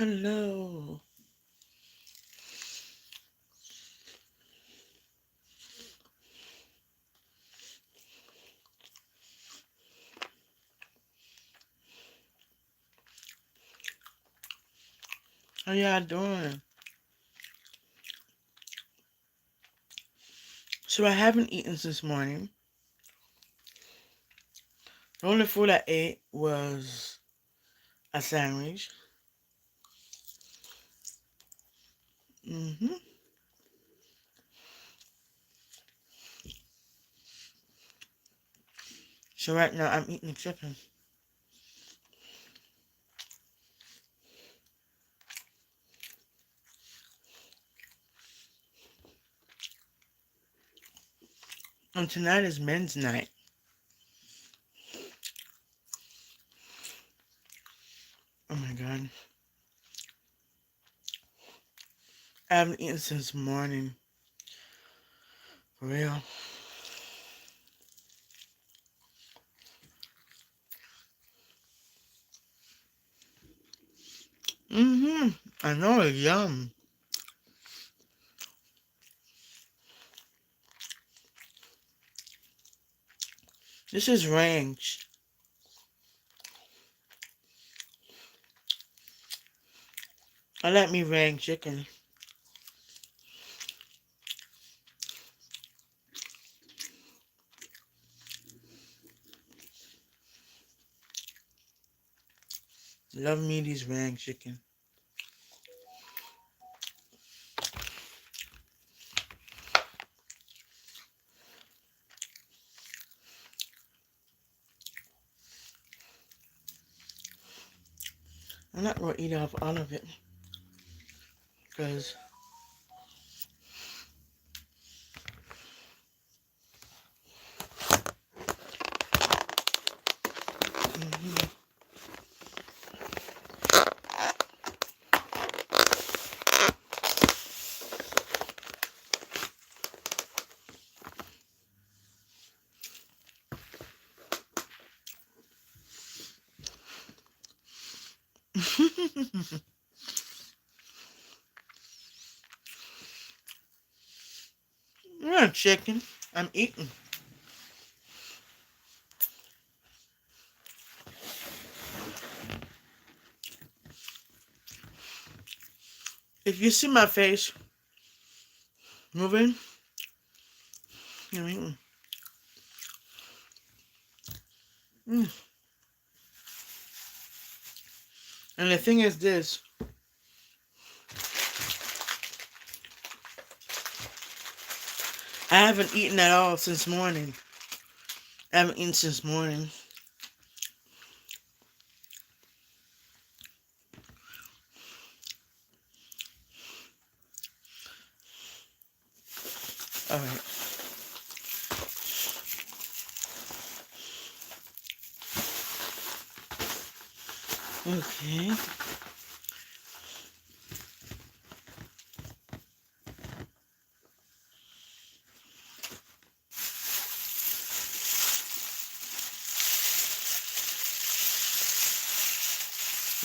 Hello. How y'all doing? So I haven't eaten since morning. The only food I ate was a sandwich. hmm So right now I'm eating chicken. And tonight is men's night. Oh my god. I haven't eaten since morning. For real. I know it's yum. This is ranch. I like me ranch chicken. Love me these ranch chicken. I'm not gonna eat off all of it. Because yeah, chicken. I'm eating. If you see my face moving, I'm eating. Mm. And the thing is this. I haven't eaten at all since morning. I haven't eaten since morning. Alright. Okay.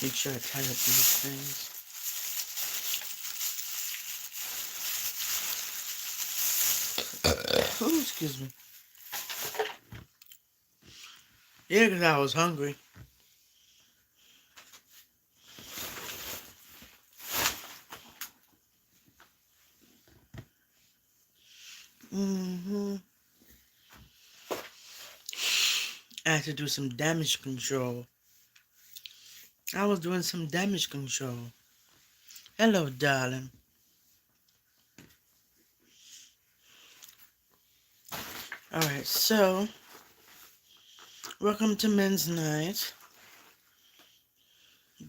Make sure I tie up these things. Oh, excuse me. Yeah, because I was hungry. I had to do some damage control. I was doing some damage control. Hello, darling. Alright, so, welcome to men's night.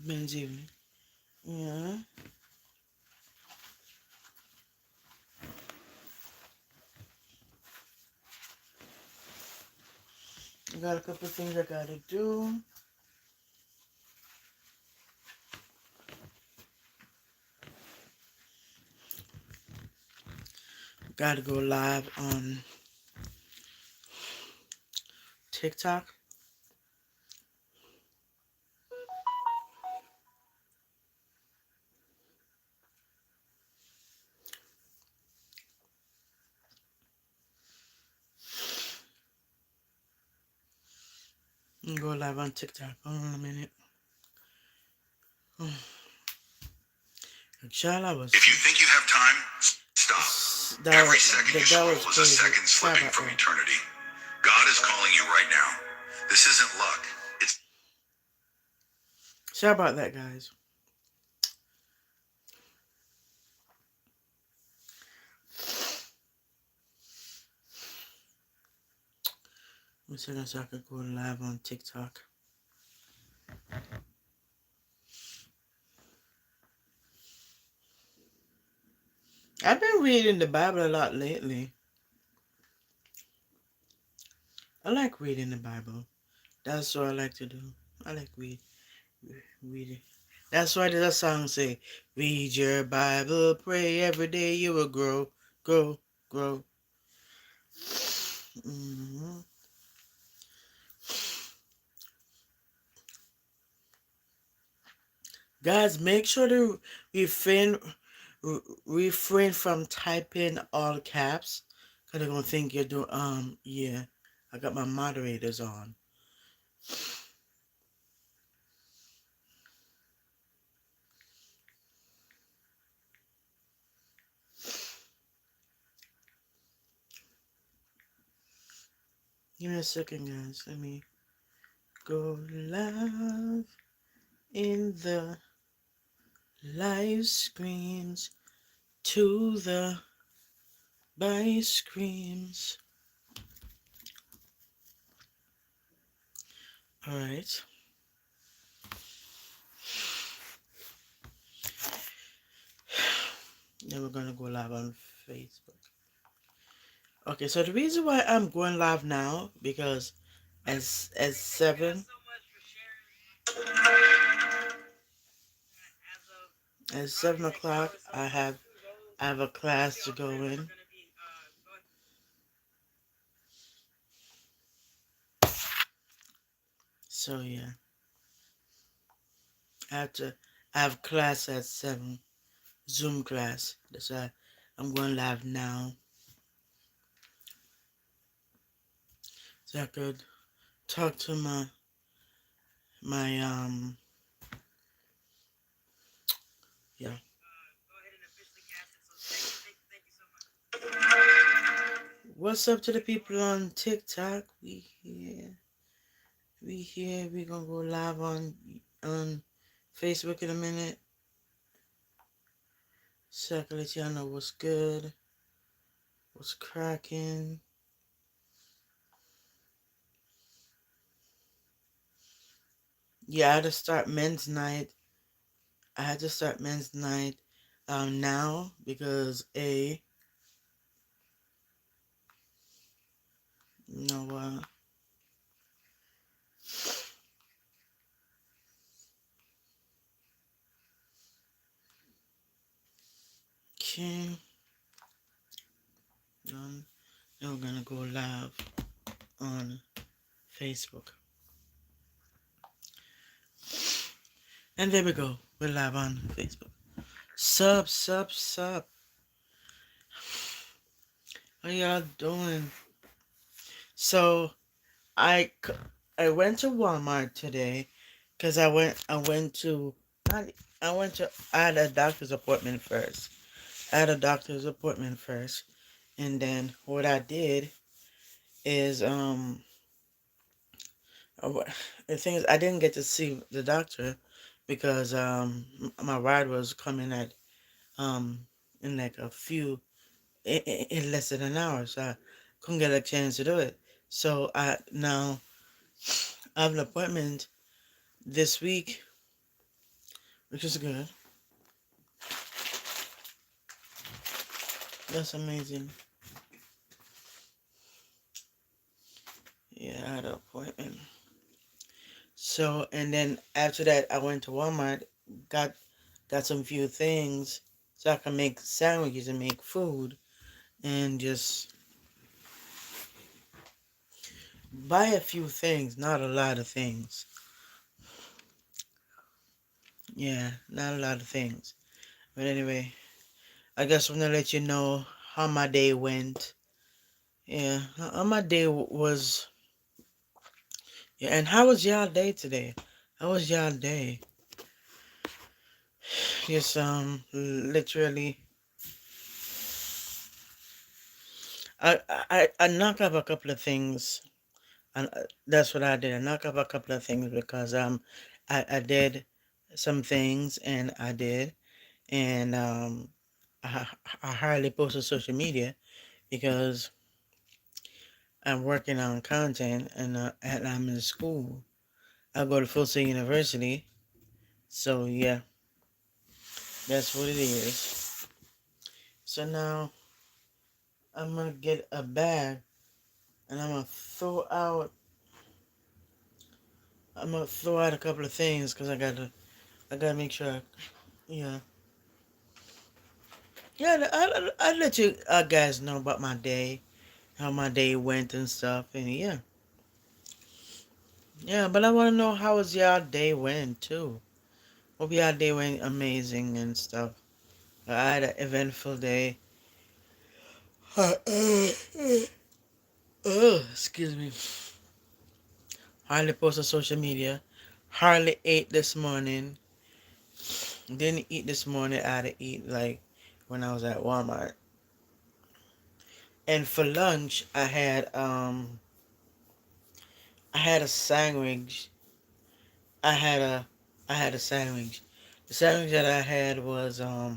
Men's evening. Yeah. I got a couple of things I gotta do. Gotta go live on TikTok. Go live on TikTok. Hold on a minute. Child, I was. If you think you have time, stop. Every second you scroll is a second slipping from eternity. God is calling you right now. This isn't luck. It's Sorry about that, guys. Let me see so I could go live on TikTok. I've been reading the Bible a lot lately. I like reading the Bible. That's what I like to do. I like reading. That's why there's a song say, "Read your Bible, pray every day you will grow, grow, grow." Mm-hmm. Guys, make sure to refrain refrain from typing all caps, cause they're gonna think you're doing. Yeah, I got my moderators on. Give me a second, guys. Let me go live in the live screens to the by screams. All right. Then we're gonna go live on Facebook. Okay, so the reason why I'm going live now because as 7 o'clock I have a class to go in. So yeah, I have to I have class at 7, Zoom class. That's why I'm going live now so I could talk to my yeah. What's up to the people on TikTok? We gonna go live on Facebook in a minute. So I can let y'all know what's good, what's cracking. Yeah, I had to start men's night. I had to start men's night now because you know what? Okay, then we're gonna go live on Facebook. And there we go. We're live on Facebook. Sup. How y'all doing? So I I went to Walmart today because I had a doctor's appointment first. And then what I did is the thing is I didn't get to see the doctor because my ride was coming at in like in less than an hour, so I couldn't get a chance to do it. So I have an appointment this week, which is good. That's amazing. Yeah, I had an appointment. So and then after that, I went to Walmart, got some few things so I can make sandwiches and make food and just buy a few things, not a lot of things. Yeah, not a lot of things. But anyway, I guess I'm gonna let you know how my day went. Yeah, how my day was Yeah, and how was y'all day today? How was y'all day? Just literally, I knocked up a couple of things, and that's what I did. I knocked up a couple of things because I did some things, and I I hardly post on social media because I'm working on content, and I'm in school. I go to Full Sail University, so yeah, that's what it is. So now I'm gonna get a bag, and I'm gonna throw out a couple of things because I gotta make sure. Yeah, yeah. I let you guys know about my day, how my day went and stuff, and yeah, yeah. But I want to know how was y'all day went too. Hope y'all day went amazing and stuff. I had an eventful day. Excuse me. Hardly post on social media. Hardly ate this morning. Didn't eat this morning. I had to eat like when I was at Walmart. And for lunch, I had a sandwich. I had a I had a sandwich. The sandwich that I had was I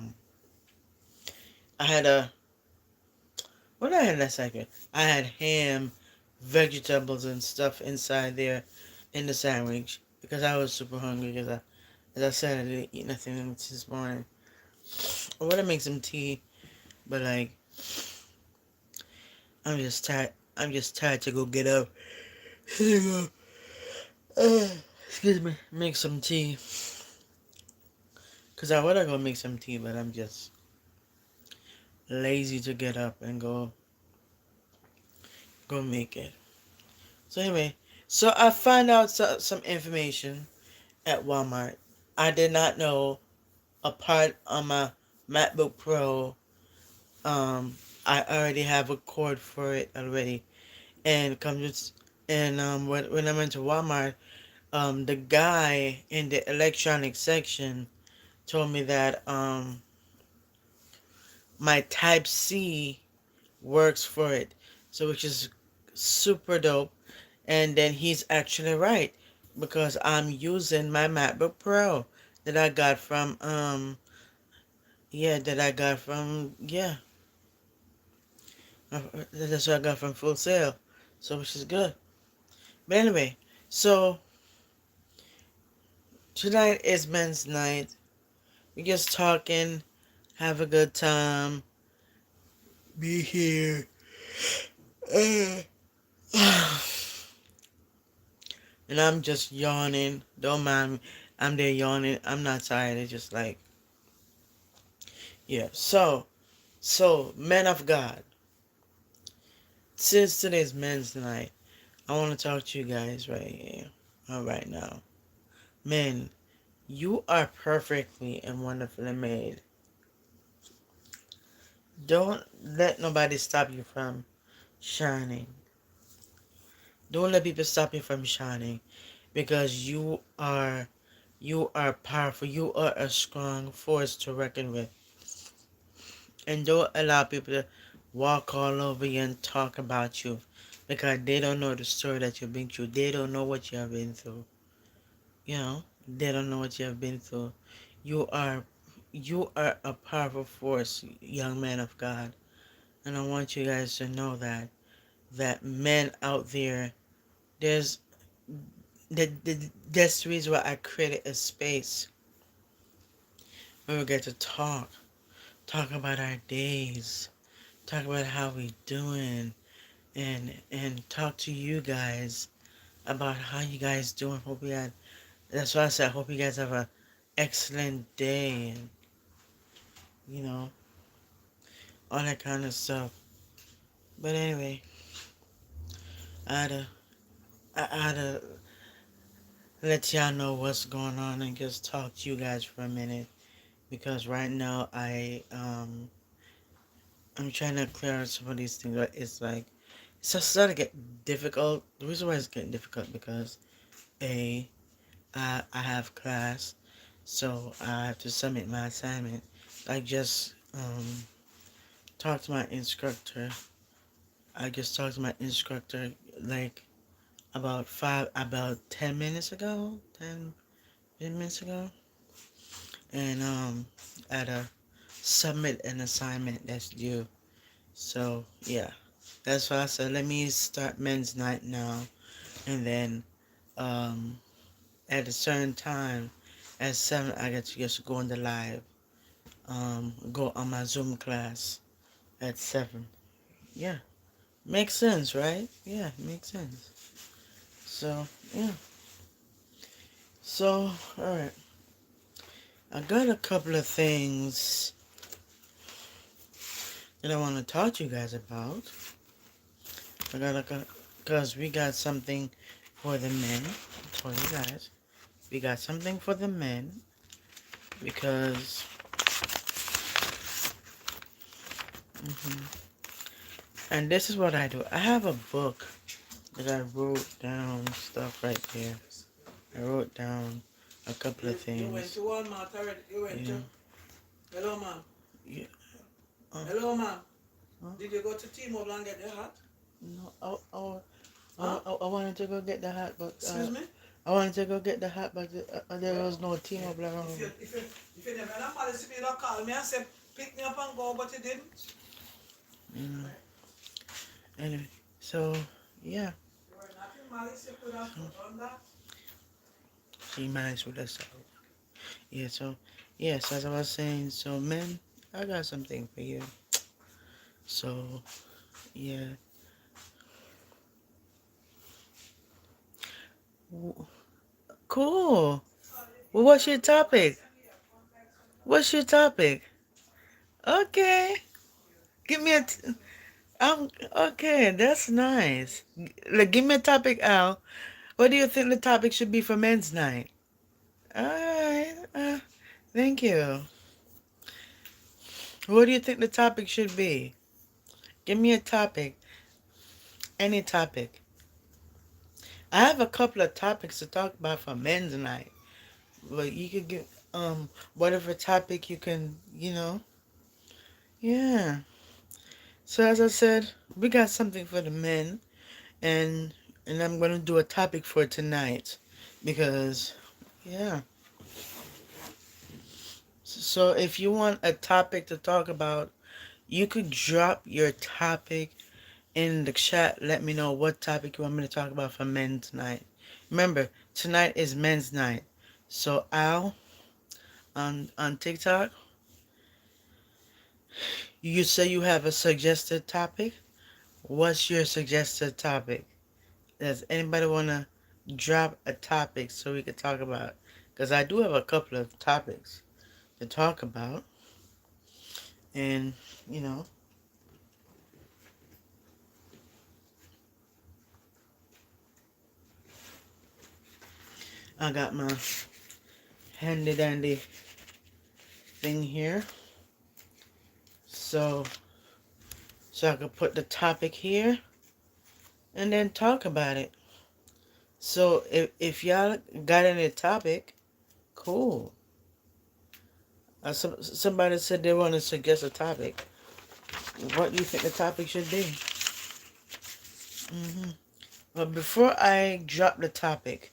had a what I had in that sandwich? I had ham, vegetables and stuff inside there in the sandwich because I was super hungry because as I said, I didn't eat nothing this morning. I want to make some tea, but like I'm just tired. I'm just tired to go get up. Excuse me. Make some tea. Cause I wanna go make some tea, but I'm just lazy to get up and go make it. So anyway, so I find out some information at Walmart. I did not know a part on my MacBook Pro. I already have a cord for it already, and comes and when I went to Walmart, the guy in the electronics section told me that my Type C works for it, so which is super dope. And then he's actually right because I'm using my MacBook Pro that I got from that's what I got from Full Sail, so which is good. But anyway, so tonight is men's night. We just talking, have a good time, be here. Uh, and I'm just yawning. Don't mind me. I'm there yawning. I'm not tired. It's just like, yeah. So, men of God, since today's men's night, I want to talk to you guys right here, right now. Men, you are perfectly and wonderfully made. Don't let nobody stop you from shining. Don't let people stop you from shining because you are powerful. You are a strong force to reckon with. And don't allow people to walk all over you and talk about you because they don't know the story that you've been through. They don't know what you have been through. You know, they don't know what you have been through. You are you are a powerful force, young man of God. And I want you guys to know that men out there, there's that's the reason why I created a space where we get to talk about our days, talk about how we doing, and talk to you guys about how you guys doing. Hope you had that's why I said I hope you guys have a excellent day and you know all that kind of stuff. But anyway, I had to I had to let y'all know what's going on and just talk to you guys for a minute because right now I'm trying to clear out some of these things. But it's like it's just starting to get difficult. The reason why it's getting difficult because A, I have class, so I have to submit my assignment. I just talked to my instructor. I just talked to my instructor like about 10 minutes ago, 10 minutes ago, and I had to submit an assignment that's due. So yeah, that's why I said let me start men's night now, and then um at a certain time at 7 I get to just go on the live, go on my Zoom class at 7. Yeah, makes sense, right? Yeah, makes sense. So yeah, so all right, I got a couple of things that I want to talk to you guys about. I got because we got something for the men. I told you guys we got something for the men because and this is what I do. I have a book that I wrote down stuff right here. I wrote down a couple of things. You went to Walmart already? You went to? Hello, ma'am. Yeah. Hello, ma'am. Did you go to T-Mobile and get the hat? No. I wanted to go get the hat, but excuse me. I wanted to go get the hat, but there was no T-Mobile around. If you never had a policy, you don't call me and say pick me up and go, but you didn't. Anyway, so yeah. You were not in malice, you could have done that. She managed with us. Yeah, so yes, as I was saying, so men, I got something for you. So yeah. Cool. Well, what's your topic? What's your topic? Okay. Give me a. Okay. That's nice. Like, give me a topic, Al. What do you think the topic should be for men's night? All right. Thank you. What do you think the topic should be? Give me a topic. Any topic. I have a couple of topics to talk about for men's night. But you could get whatever topic you can, Yeah. So as I said, we got something for the men, and I'm gonna do a topic for tonight because yeah. So if you want a topic to talk about, you could drop your topic in the chat. Let me know what topic you want me to talk about for men's night. Remember, tonight is men's night. So Al on TikTok, you say you have a suggested topic. What's your suggested topic? Does anybody want to drop a topic so we could talk about? Because I do have a couple of topics to talk about. And, you know, I got my handy dandy thing here. So I could put the topic here and then talk about it. So if y'all got any topic, cool. Somebody said they want to suggest a topic. What do you think the topic should be? But before I drop the topic,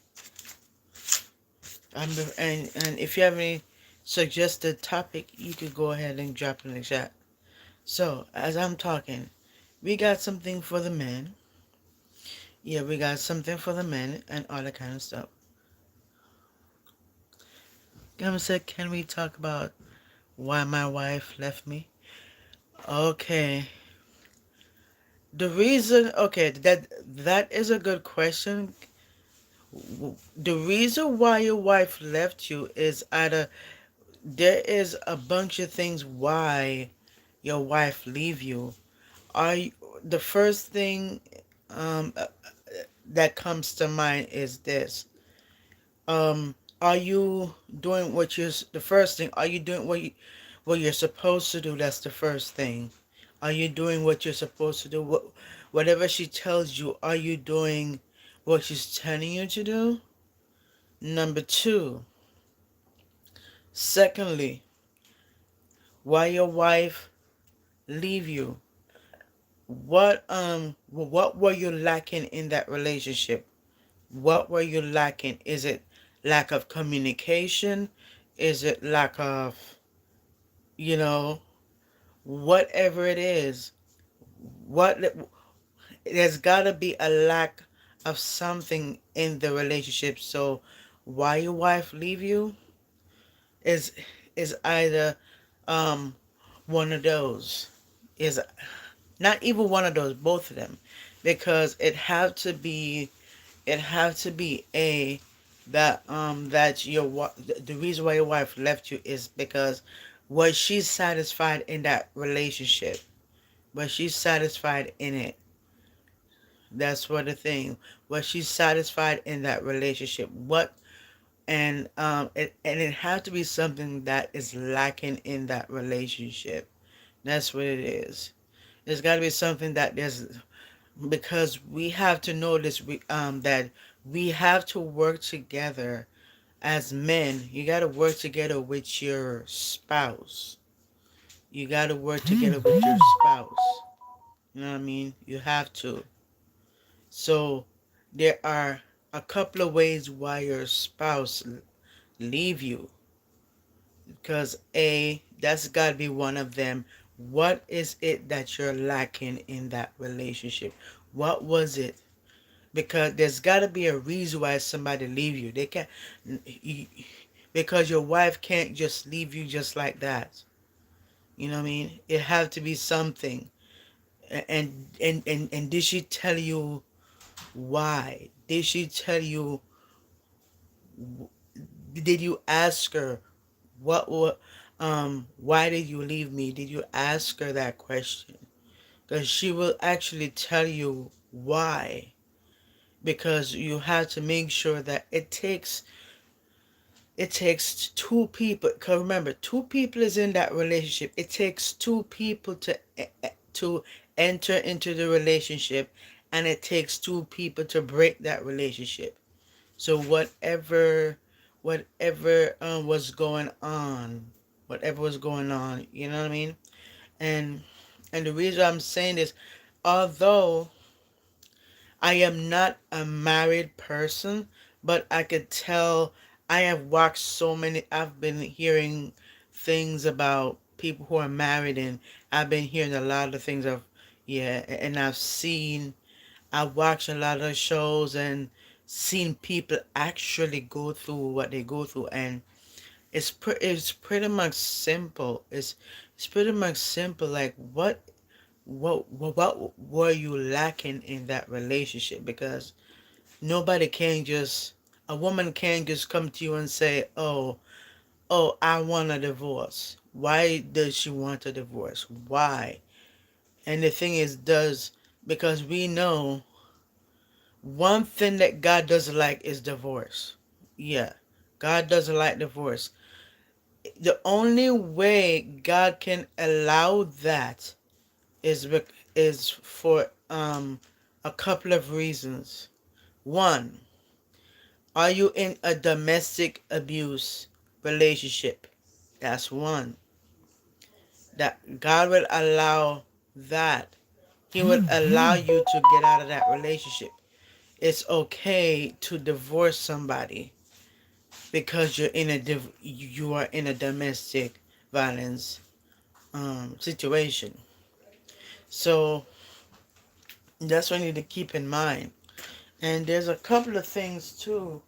and if you have any suggested topic, you could go ahead and drop it in the chat. So as I'm talking, we got something for the men. Yeah, we got something for the men and all that kind of stuff. Gama said, can we talk about why my wife left me? Okay. The reason, okay, that is a good question. The reason why your wife left you is either there is a bunch of things why your wife leave you. Are you, the first thing that comes to mind is this. Are you doing what you're the first thing? Are you doing what you're supposed to do? That's the first thing. Are you doing what you're supposed to do? Whatever she tells you, are you doing what she's telling you to do? Number two, secondly, why your wife leave you? What were you lacking in that relationship? What were you lacking? Is it lack of communication? Is it lack of, you know, whatever it is? What there's got to be a lack of something in the relationship. So why your wife leave you is either um one of those, is not even one of those, both of them, because it have to be a that the reason why your wife left you is because was she satisfied in that relationship? Was she satisfied in it? That's what the thing. Was she satisfied in that relationship? It had to be something that is lacking in that relationship. That's what it is. There's got to be something that there's, because we have to know this, that we have to work together as men. You got to work together with your spouse. You got to work together with your spouse. You know what I mean? You have to. So there are a couple of ways why your spouse leave you, because that's got to be one of them. What is it that you're lacking in that relationship? What was it? Because there's got to be a reason why somebody leave you. They can't, because your wife can't just leave you just like that. You know what I mean? It have to be something. And did she tell you why? Did she tell you? Did you ask her what why did you leave me? Did you ask her that question? Because she will actually tell you why. Because you have to make sure that it takes two people. Because remember, two people is in that relationship. It takes two people to enter into the relationship, and it takes two people to break that relationship. So whatever was going on, you know what I mean? And the reason I'm saying this, although I am not a married person, but I could tell. I have watched so many, I've been hearing things about people who are married, and I've been hearing a lot of things of, yeah, and I've watched a lot of shows and seen people actually go through what they go through, and it's pretty much simple. It's pretty much simple. Like what were you lacking in that relationship? Because nobody can just a woman can't just come to you and say, "Oh, I want a divorce." Why does she want a divorce? Why? And the thing is, does because we know one thing that God doesn't like is divorce. Yeah, God doesn't like divorce. The only way God can allow that is for a couple of reasons. One, are you in a domestic abuse relationship? That's one. That God will allow that. He will allow you to get out of that relationship. It's okay to divorce somebody because you are in a domestic violence situation. So that's what you need to keep in mind. And there's a couple of things too.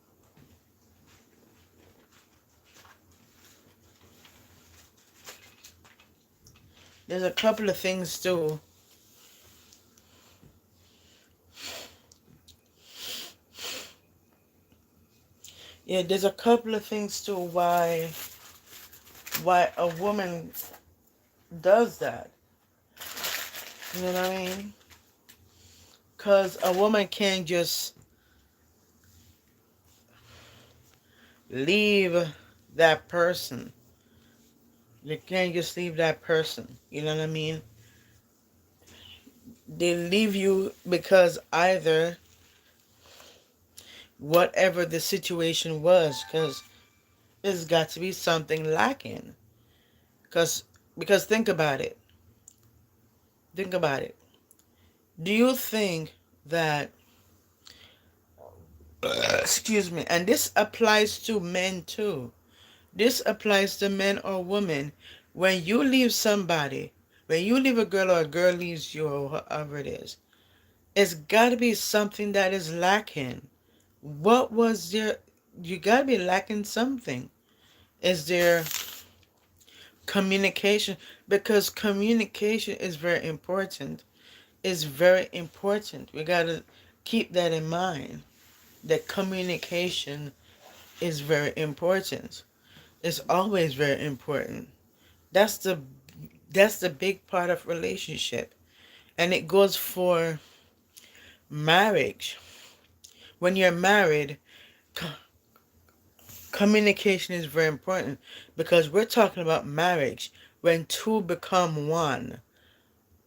There's a couple of things too. Yeah, there's a couple of things too why a woman does that. You know what I mean? Cause a woman can't just leave that person. They can't just leave that person. You know what I mean? They leave you because either whatever the situation was, because there's got to be something lacking. Because think about it. Think about it. Do you think that, excuse me, and this applies to men too. This applies to men or women. When you leave somebody, when you leave a girl or a girl leaves you or whatever it is, it's got to be something that is lacking. What was there? You got to be lacking something. Is there communication? Because communication is very important. It's very important. We got to keep that in mind. That communication is very important. It's always very important. That's the big part of relationship. And it goes for marriage. When you're married, communication is very important, because we're talking about marriage when two become one.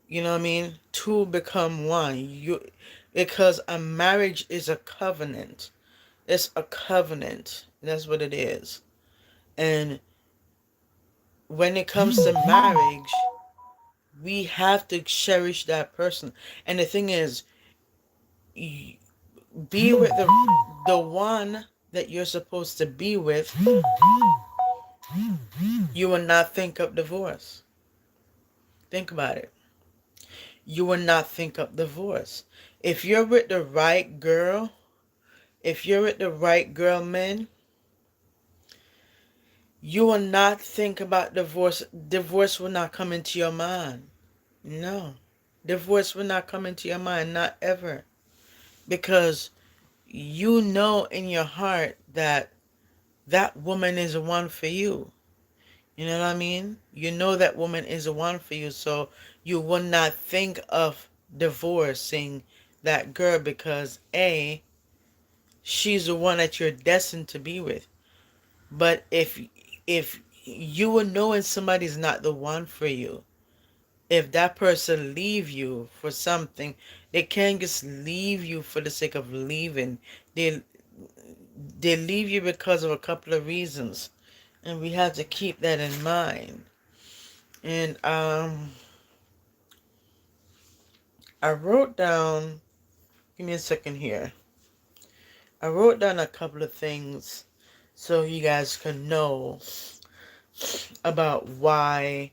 You know what I mean? Two become one. Because a marriage is a covenant. It's a covenant. That's what it is. And when it comes to marriage, we have to cherish that person. And the thing is, be with the one that you're supposed to be with. You will not think of divorce. Think about it. You will not think of divorce. If you're with the right girl, if you're with the right girl, man, you will not think about divorce. Divorce will not come into your mind. No. Divorce will not come into your mind, not ever. Because you know in your heart that that woman is the one for you. You know what I mean? You know that woman is the one for you, so you will not think of divorcing that girl because A, she's the one that you're destined to be with. But if you will know when somebody's not the one for you, if that person leave you for something, they can't just leave you for the sake of leaving. They they leave you because of a couple of reasons, and we have to keep that in mind. And I wrote down. Give me a second here. I wrote down a couple of things so you guys can know about why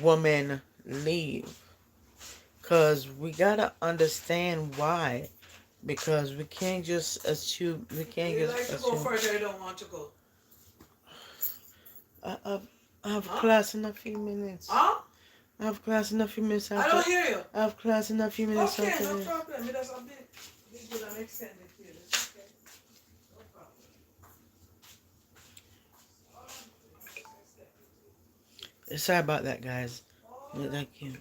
women leave. Cause we gotta understand why. Because we can't just assume. We can't just assume. You like to go further. You don't want to go. I have class in a few minutes. Huh? I have class in a few minutes. I don't hear you. I have class in a few minutes. Okay, no problem. It doesn't be good and extended here. Okay. No problem. Sorry about that, guys. Yeah, thank you.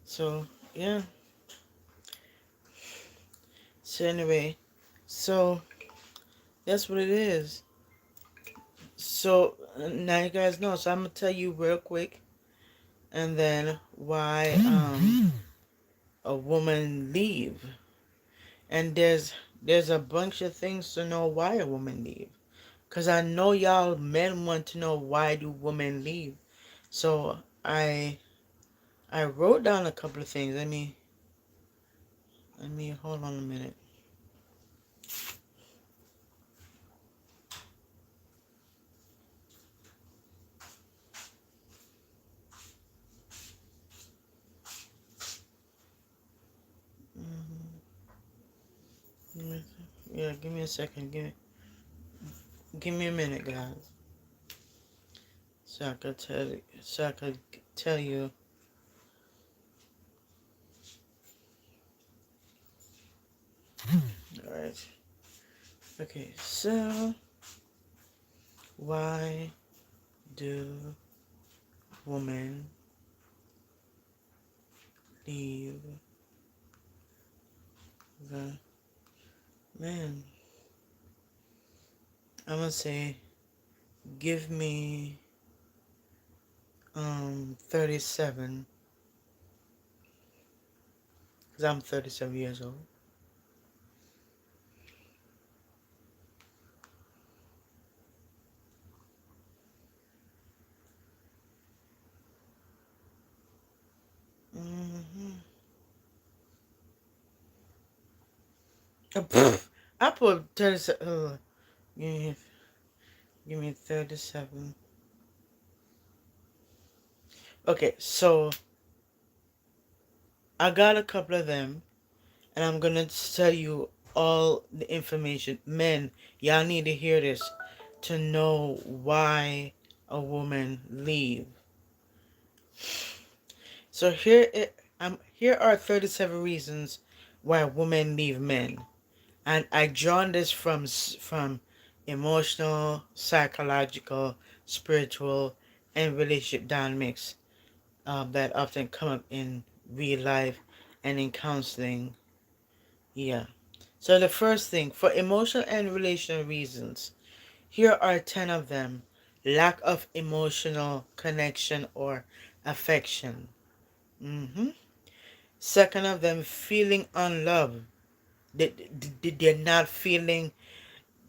So, yeah. So, anyway. So, that's what it is. So, now you guys know. So, I'm going to tell you real quick. And then why a woman leave. And there's a bunch of things to know why a woman leave. Because I know y'all men want to know why do women leave. So, I wrote down a couple of things. Let me hold on a minute. Yeah, give me a second. Give me a minute, guys. So I could tell you. All right. Okay. So why do women leave the man? I'm gonna say, give me 37, because I'm 37 years old. I put 37. Give me, give me 37. Okay, so I got a couple of them, and I'm gonna tell you all the information. Men, y'all need to hear this to know why a woman leave. So here are 37 reasons why women leave men, and I drawn this from emotional, psychological, spiritual, and relationship dynamics that often come up in real life and in counseling. Yeah. So the first thing, for emotional and relational reasons, here are 10 of them. Lack of emotional connection or affection. Second of them, feeling unloved. They're not feeling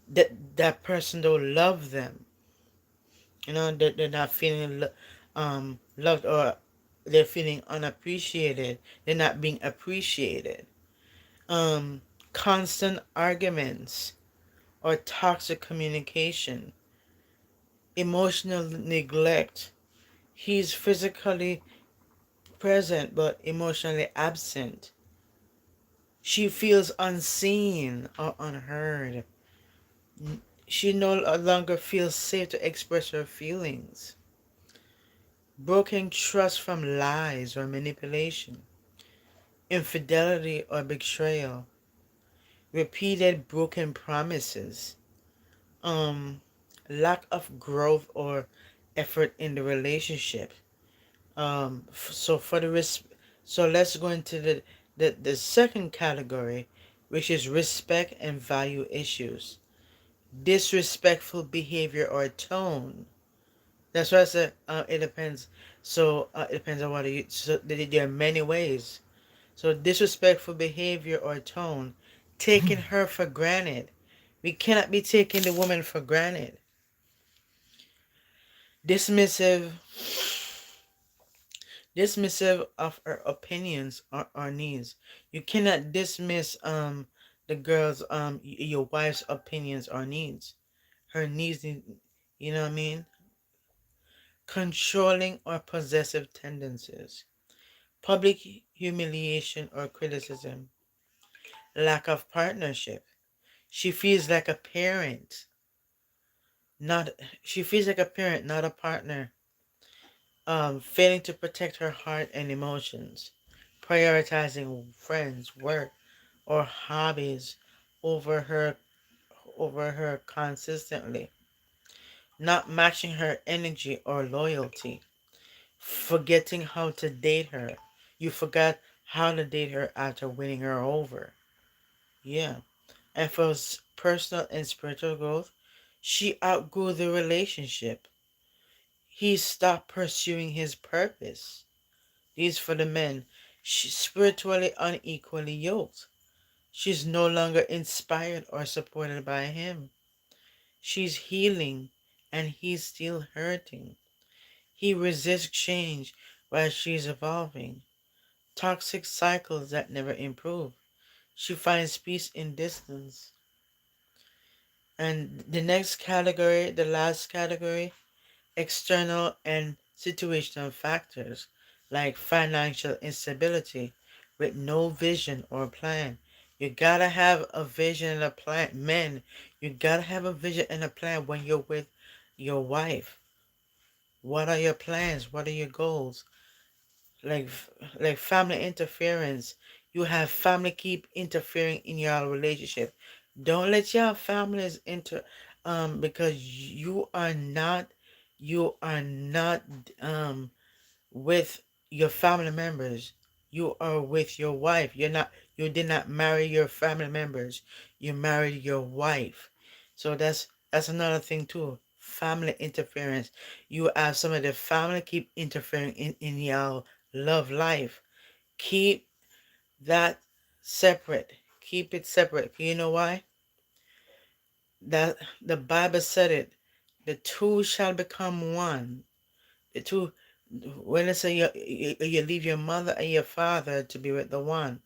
that person don't love them. They're not feeling loved, or they're feeling unappreciated. They're not being appreciated. Um, Constant arguments or toxic communication. Emotional neglect. He's physically present but emotionally absent. She feels unseen or unheard. She no longer feels safe to express her feelings. Broken trust from lies or manipulation. Infidelity or betrayal. Repeated broken promises. Um, Lack of growth or effort in the relationship. So for the so let's go into the second category, which is respect and value issues. Disrespectful behavior or tone. That's why I said it depends. So it depends on what you. So there are many ways. So disrespectful behavior or tone, taking her for granted. We cannot be taking the woman for granted. Dismissive, dismissive of her opinions or needs. You cannot dismiss the girl's your wife's opinions or needs. Her needs, you know what I mean? Controlling or possessive tendencies, public humiliation or criticism, lack of partnership. She feels like a parent, not she feels like a parent, not a partner. Failing to protect her heart and emotions, prioritizing friends, work, or hobbies over her consistently, not matching her energy or loyalty, forgetting how to date her. You forgot how to date her after winning her over. Yeah. And for personal and spiritual growth, she outgrew the relationship. He stopped pursuing his purpose. These for the men. She's spiritually unequally yoked. She's no longer inspired or supported by him. She's healing and he's still hurting. He resists change while she's evolving. Toxic cycles that never improve. She finds peace in distance. And the next category, the last category, external and situational factors like financial instability with no vision or plan. You gotta have a vision and a plan. Men, you gotta have a vision and a plan when you're with your wife. What are your plans? What are your goals? like like family interference. You have family keep interfering in your relationship. Don't let your families because you are not um with your family members. You are with your wife. You did not marry your family members. You married your wife. So that's another thing too. Family interference. You have some of the family keep interfering in your love life. Keep that separate. Keep it separate. You know why? That the Bible said it. The two shall become one. The two, when it say you leave your mother and your father to be with the one,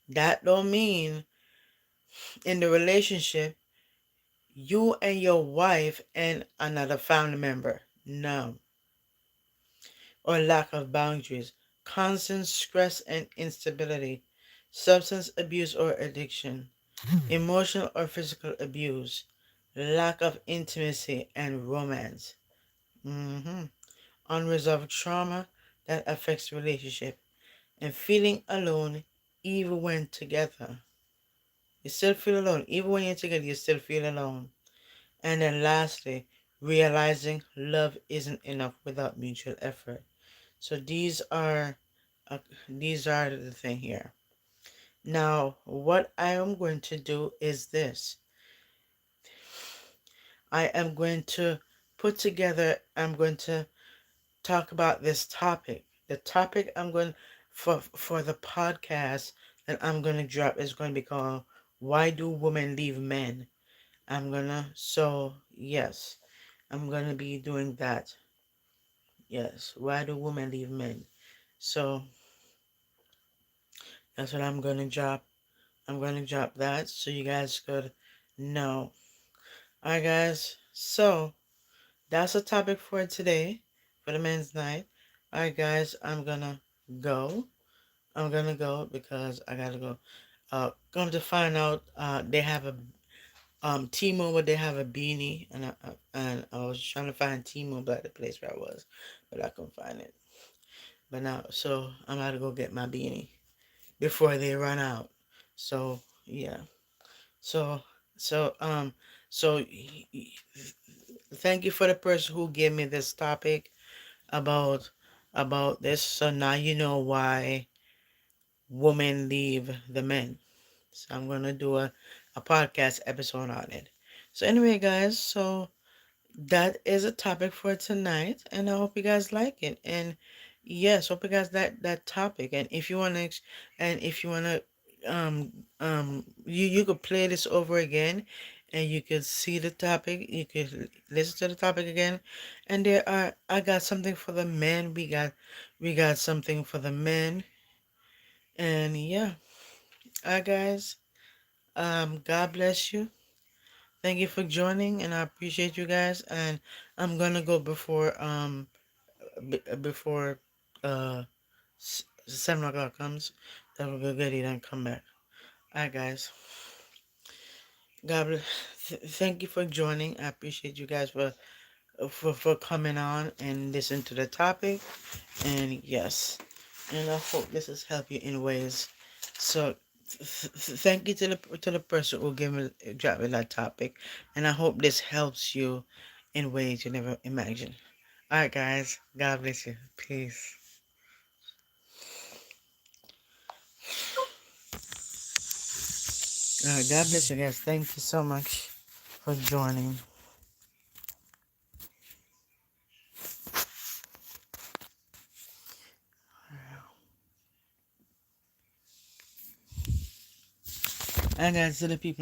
that don't mean in the relationship, you and your wife and another family member. No. Or lack of boundaries, constant stress and instability, substance abuse or addiction, emotional or physical abuse, lack of intimacy and romance, unresolved trauma that affects relationship, and feeling alone even when together. You still feel alone. Even when you're together, you still feel alone. And then lastly, realizing love isn't enough without mutual effort. So uh, these are the thing here. Now, what I am going to do is this. I am going to put together, I'm going to talk about this topic. The topic I'm going for the podcast that I'm going to drop is going to be called Why Do Women Leave Men? Yes, I'm going to be doing that. Yes, why do women leave men? So, that's what I'm going to drop. I'm going to drop that so you guys could know. Alright, guys. So, that's the topic for today, for the men's night. Alright, guys. Go. I'm gonna go because I gotta go. Come to find out, they have a T-Mobile. They have a beanie, and I was trying to find T-Mobile at the place where I was, but I couldn't find it. But now, so I'm gonna go get my beanie before they run out. So yeah. So so um so thank you for the person who gave me this topic about this. So now you know why women leave the men. So I'm gonna do a podcast episode on it. So anyway, guys, so that is a topic for tonight, and I hope you guys like it. And yes, hope you guys like that topic. And if you wanna, you could play this over again, and you could see the topic. You could listen to the topic again, and I got something for the men. We got something for the men, and yeah, guys, God bless you. Thank you for joining, and I appreciate you guys. And I'm gonna go before uh 7 o'clock comes. Then we'll go get it and come back. Alright, guys. God bless. Thank you for joining. I appreciate you guys for coming on and listen to the topic. And yes, and I hope this has helped you in ways. So thank you to the person who dropped me that topic, and I hope this helps you in ways you never imagined. All right, guys. God bless you. Peace. All right, God bless you guys. Thank you so much for joining. And guys, to the people.